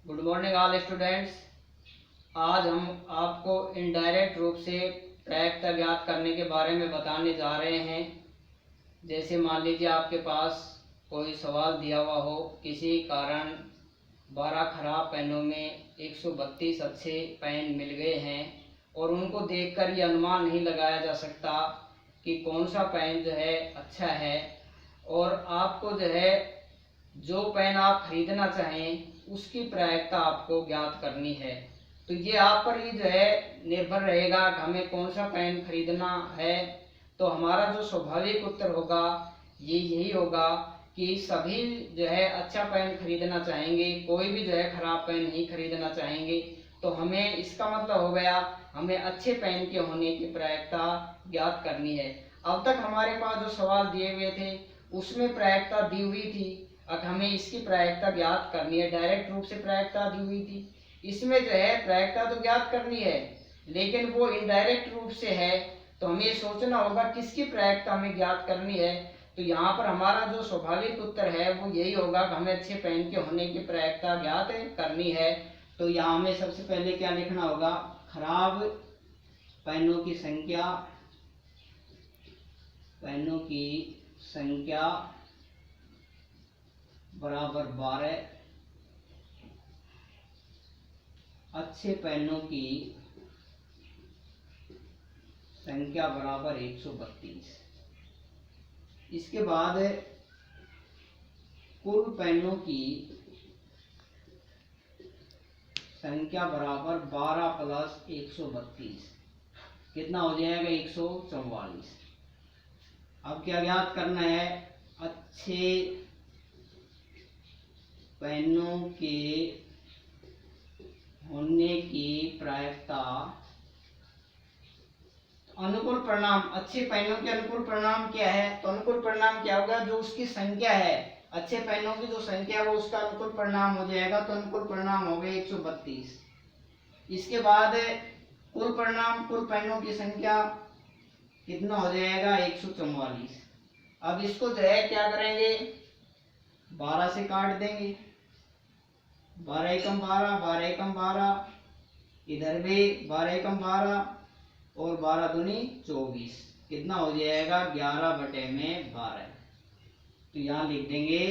Good morning all students. आज हम आपको इनडायरेक्ट रूप से प्रायिकता ज्ञात करने के बारे में बताने जा रहे हैं। जैसे मान लीजिए आपके पास कोई सवाल दिया हुआ हो, किसी कारण 12 खराब पेनों में 132 अच्छे पेन मिल गए हैं और उनको देखकर ये अनुमान नहीं लगाया जा सकता कि कौन सा पेन जो है अच्छा है, और आपको जो है जो पेन आप खरीदना चाहें उसकी प्रायिकता आपको ज्ञात करनी है। तो ये आप पर ही जो है निर्भर रहेगा कि हमें कौन सा पेन खरीदना है। तो हमारा जो स्वाभाविक उत्तर होगा ये यही होगा कि सभी जो है अच्छा पेन खरीदना चाहेंगे, कोई भी जो है खराब पेन नहीं खरीदना चाहेंगे। तो हमें इसका मतलब हो गया हमें अच्छे पेन के होने की प्रायिकता ज्ञात करनी है। अब तक हमारे पास जो सवाल दिए हुए थे उसमें प्रायिकता दी हुई थी, अब हमें इसकी प्रायिकता ज्ञात करनी है। डायरेक्ट रूप से प्रायिकता दी हुई थी, इसमें जो है प्रायिकता तो ज्ञात करनी है लेकिन वो इनडायरेक्ट रूप से है। तो हमें सोचना होगा किसकी प्रायिकता हमें ज्ञात करनी है। तो यहाँ पर हमारा जो स्वाभाविक उत्तर है वो यही होगा कि हमें अच्छे पेन के होने की प्रायिकता ज्ञात करनी है। तो यहाँ हमें सबसे पहले क्या लिखना होगा, खराब पेनों की संख्या, पेनों की संख्या बराबर 12, अच्छे पेनों की संख्या बराबर 132। इसके बाद कुल पेनों की संख्या बराबर 12 प्लस 132, कितना हो जाएगा 144। अब क्या ज्ञात करना है, अच्छे पेनों के होने की प्रायिकता। अनुकूल परिणाम, अच्छे पेनों के अनुकूल परिणाम क्या है, तो अनुकूल परिणाम क्या होगा, जो उसकी संख्या है, अच्छे पेनों की जो संख्या है वो उसका अनुकूल परिणाम हो जाएगा। तो अनुकूल परिणाम हो गए 132। इसके बाद कुल परिणाम, कुल पेनों की संख्या कितना हो जाएगा 144। अब इसको जो है क्या करेंगे, 12 से काट देंगे, 12 एकम 12, 12 एकम 12, इधर भी 12 एकम 12 और 12 दूनी 24, कितना हो जाएगा 11/12। तो यहाँ लिख देंगे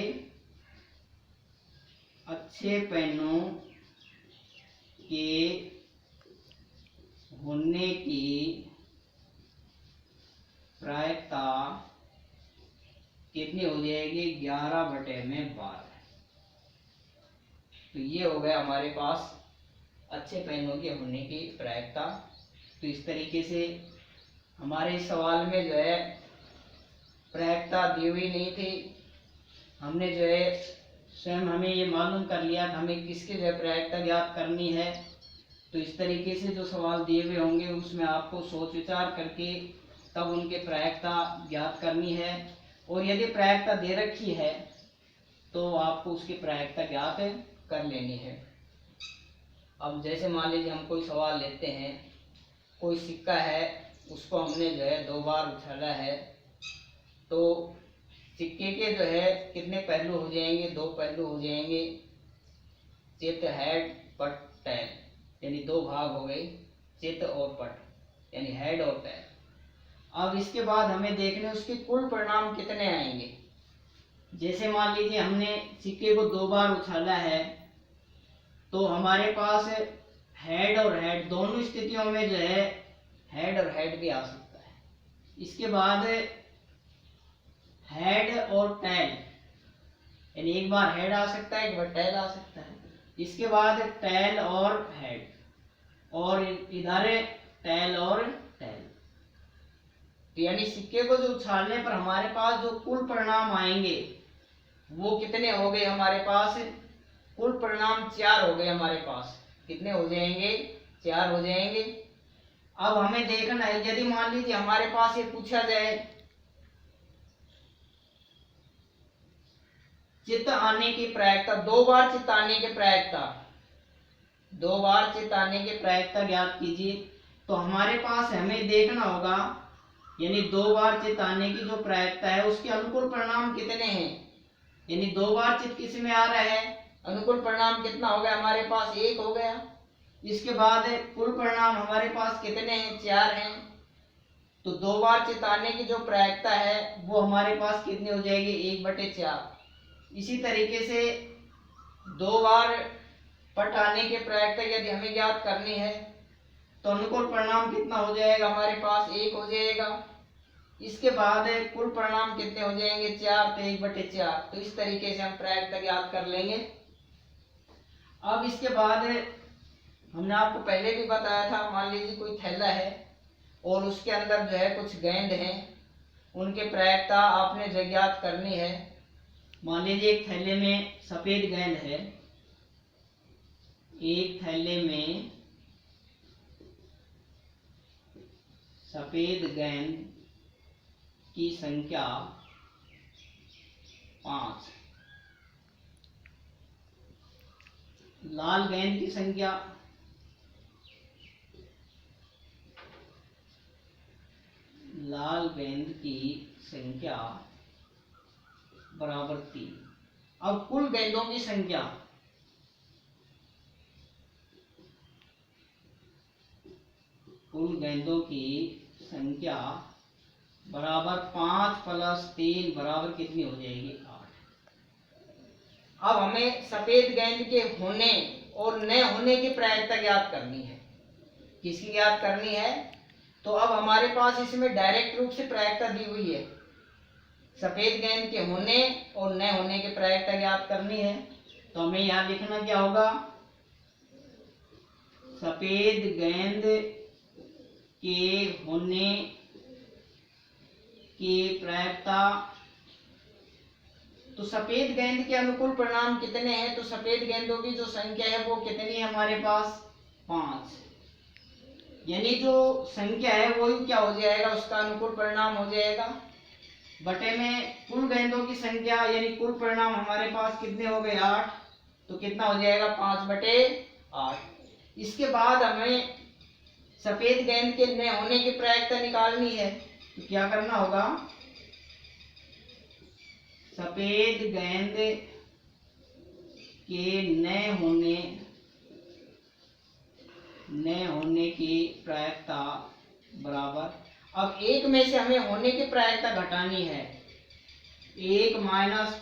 अच्छे पेनों के होने की प्रायिकता कितनी हो जाएगी 11/12। तो ये हो गया हमारे पास अच्छे पेनों के होने की प्रायिकता। तो इस तरीके से हमारे सवाल में जो है प्रायिकता दी हुई नहीं थी, हमने जो है स्वयं हमें ये मालूम कर लिया कि हमें किसकी जो है प्रायिकता ज्ञात करनी है। तो इस तरीके से जो सवाल दिए हुए होंगे उसमें आपको सोच विचार करके तब उनके प्रायिकता ज्ञात करनी है, और यदि प्रायिकता दे रखी है तो आपको उसकी प्रायिकता ज्ञात कर लेनी है। अब जैसे मान लीजिए हम कोई सवाल लेते हैं, कोई सिक्का है उसको हमने जो है 2 बार उछाला है, तो सिक्के के जो है कितने पहलू हो जाएंगे, 2 पहलू हो जाएंगे, चित हेड पट टैल, यानी 2 भाग हो गए, चित और पट यानी हेड और टैल। अब इसके बाद हमें देखने उसके कुल परिणाम कितने आएंगे। जैसे मान लीजिए हमने सिक्के को 2 बार उछाला है, तो हमारे पास हेड और हेड दोनों स्थितियों में जो है हेड और हेड भी आ सकता है। इसके बाद हेड और टैल, यानी एक बार हेड आ सकता है, एक बार टैल आ सकता है। इसके बाद टैल और हेड, और इधर टैल और टैल। तो यानी सिक्के को जो उछालने पर हमारे पास जो कुल परिणाम आएंगे वो कितने हो गए, हमारे पास कुल परिणाम 4 हो गए। हमारे पास कितने हो जाएंगे, 4 हो जाएंगे। अब हमें देखना है, यदि मान लीजिए हमारे पास ये पूछा जाए चित्त आने की प्रायिकता, 2 बार चित्त आने की प्रायिकता, 2 बार चित्त आने की प्रायिकता ज्ञात कीजिए। तो हमारे पास हमें देखना होगा, यानी 2 बार चित्त आने की जो प्रायिकता है उसके अनुकूल परिणाम कितने हैं, यानी 2 बार चित्त किस में आ रहा है, अनुकूल परिणाम कितना हो गया हमारे पास, 1 हो गया। इसके बाद कुल परिणाम हमारे पास कितने हैं, 4 हैं। तो 2 बार चिताने की जो प्रायिकता है वो हमारे पास कितनी हो जाएगी, 1/4। इसी तरीके से 2 बार पट आने की प्रायिकता यदि हमें ज्ञात करनी है तो अनुकूल परिणाम कितना हो जाएगा हमारे पास, 1 हो जाएगा। इसके बाद कुल परिणाम कितने हो जाएंगे, 4, तो 1/4। तो इस तरीके से हम प्रायिकता ज्ञात कर लेंगे। अब इसके बाद हमने आपको पहले भी बताया था, मान लीजिए कोई थैला है और उसके अंदर जो है कुछ गेंद हैं, उनके प्रायिकता आपने जो ज्ञात करनी है। मान लीजिए एक थैले में सफेद गेंद है, एक थैले में सफेद गेंद की संख्या 5, लाल गेंद की संख्या बराबर 3। अब कुल गेंदों की संख्या बराबर 5 + 3 बराबर कितनी हो जाएगी, 8। अब हमें सफेद गेंद के होने और न होने की प्रायिकता ज्ञात करनी है। किसकी ज्ञात करनी है, तो अब हमारे पास इसमें डायरेक्ट रूप से प्रायिकता दी हुई है। सफेद गेंद के होने और न होने की प्रायिकता ज्ञात करनी है। तो हमें यहाँ लिखना क्या होगा, सफेद गेंद के होने की प्रायिकता। तो सफेद गेंद के अनुकूल परिणाम कितने हैं, तो सफेद गेंदों की जो संख्या है वो कितनी है हमारे पास, 5। यानी जो संख्या है वही क्या हो जाएगा, उसका अनुकूल परिणाम हो जाएगा। बटे में कुल गेंदों की संख्या यानी कुल परिणाम हमारे पास कितने हो गए, 8। तो कितना हो जाएगा, 5/8। इसके बाद हमें सफेद गेंद के न होने की प्रायिकता निकालनी है। तो क्या करना होगा, सफेद गेंद के न होने की प्रायिकता बराबर, अब 1 में से हमें होने की प्रायिकता घटानी है, 1 -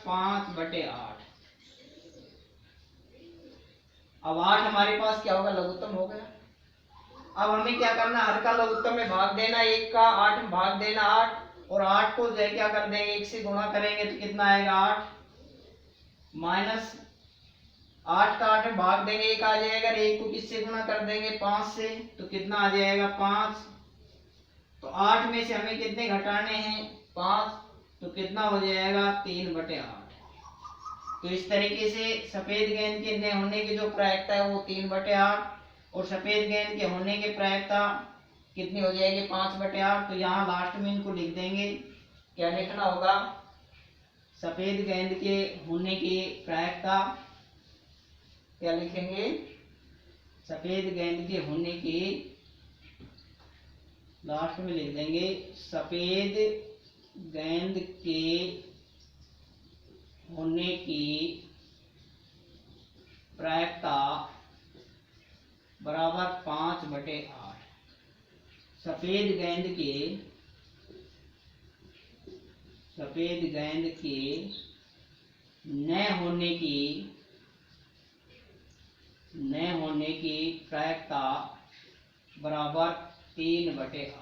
5/8। अब 8 हमारे पास क्या होगा, लघुत्तम हो गया। अब हमें क्या करना, हर का लघुत्तम में भाग देना, 1 का 8 में भाग देना 8, और 8 को जो है क्या कर देंगे, 1 से गुणा करेंगे तो कितना आएगा, 8 माइनस 8 का 8 में भाग देंगे 1 आ जाएगा। 1 को किससे गुणा कर देंगे, 5 से, तो कितना आ जाएगा, 5। तो 8 में से हमें कितने घटाने हैं, 5, तो कितना हो जाएगा, 3/8। तो इस तरीके से सफेद गेंद के न होने की जो प्रायिकता है वो 3/8 और सफेद गेंद के होने की प्रायिकता कितनी हो जाएगी, 5/8। तो यहाँ लास्ट में इनको लिख देंगे। क्या लिखना होगा, सफेद गेंद के होने की प्रायिकता, क्या लिखेंगे, सफेद गेंद के होने की, लास्ट में लिख देंगे सफेद गेंद के होने की प्रायिकता बराबर 5/8। सफेद गेंद के न होने की प्रायिकता बराबर 3/8।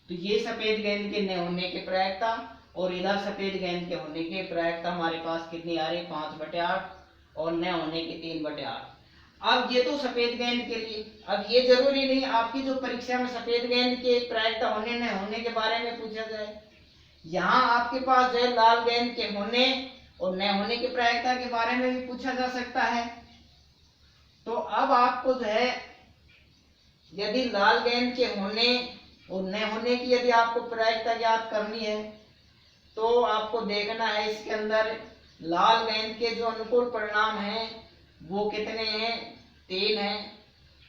तो ये सफेद गेंद के न होने की प्रायिकता और इधर सफेद गेंद के होने की प्रायिकता हमारे पास कितनी आ रही, 5/8 और न होने की 3/8। अब ये तो सफेद गेंद के लिए। अब ये जरूरी नहीं आपकी जो परीक्षा में सफेद गेंद के प्रायिकता होने न होने के बारे में पूछा जाए, यहाँ आपके पास जो है लाल गेंद के होने और न होने की प्रायिकता के बारे में भी पूछा जा सकता है। तो अब आपको जो है यदि लाल गेंद के होने और न होने की यदि आपको प्रायिकता ज्ञात करनी है तो आपको देखना है इसके अंदर लाल गेंद के जो अनुकूल परिणाम हैं वो कितने हैं, 3 हैं।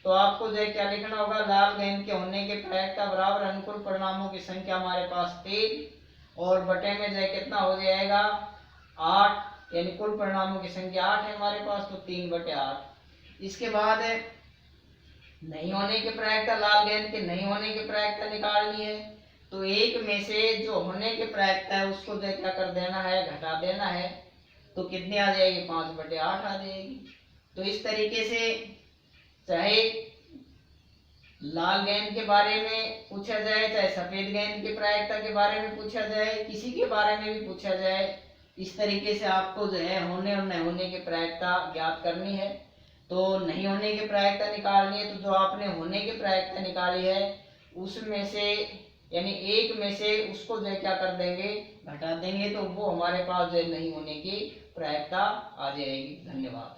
तो आपको जो है क्या लिखना होगा, लाल गेंद के होने के प्रायिकता बराबर अनुकूल परिणामों की संख्या हमारे पास 3 और बटे में जो है कितना हो जाएगा, 8 यानी कुल परिणामों की संख्या 8 है हमारे पास, तो 3/8। इसके बाद नहीं होने की प्रायिकता, लाल गेंद के नहीं होने की प्रायिकता निकालनी है। तो एक में से जो होने की प्रायिकता है उसको जो क्या कर देना है, घटा देना है। तो कितनी आ जाएगी, 5/8 आ जाएगी। तो इस तरीके से चाहे लाल गेंद के बारे में पूछा जाए, चाहे सफेद गेंद की प्रायिकता के बारे में पूछा जाए, किसी के बारे में भी पूछा जाए, इस तरीके से आपको जो है होने और नहीं होने की प्रायिकता ज्ञात करनी है। तो नहीं होने की प्रायिकता निकालनी है, तो जो आपने होने की प्रायिकता निकाली है उसमें से यानी एक में से उसको जो क्या कर देंगे, घटा देंगे, तो वो हमारे पास जो नहीं होने की प्रायिकता आ जाएगी। धन्यवाद।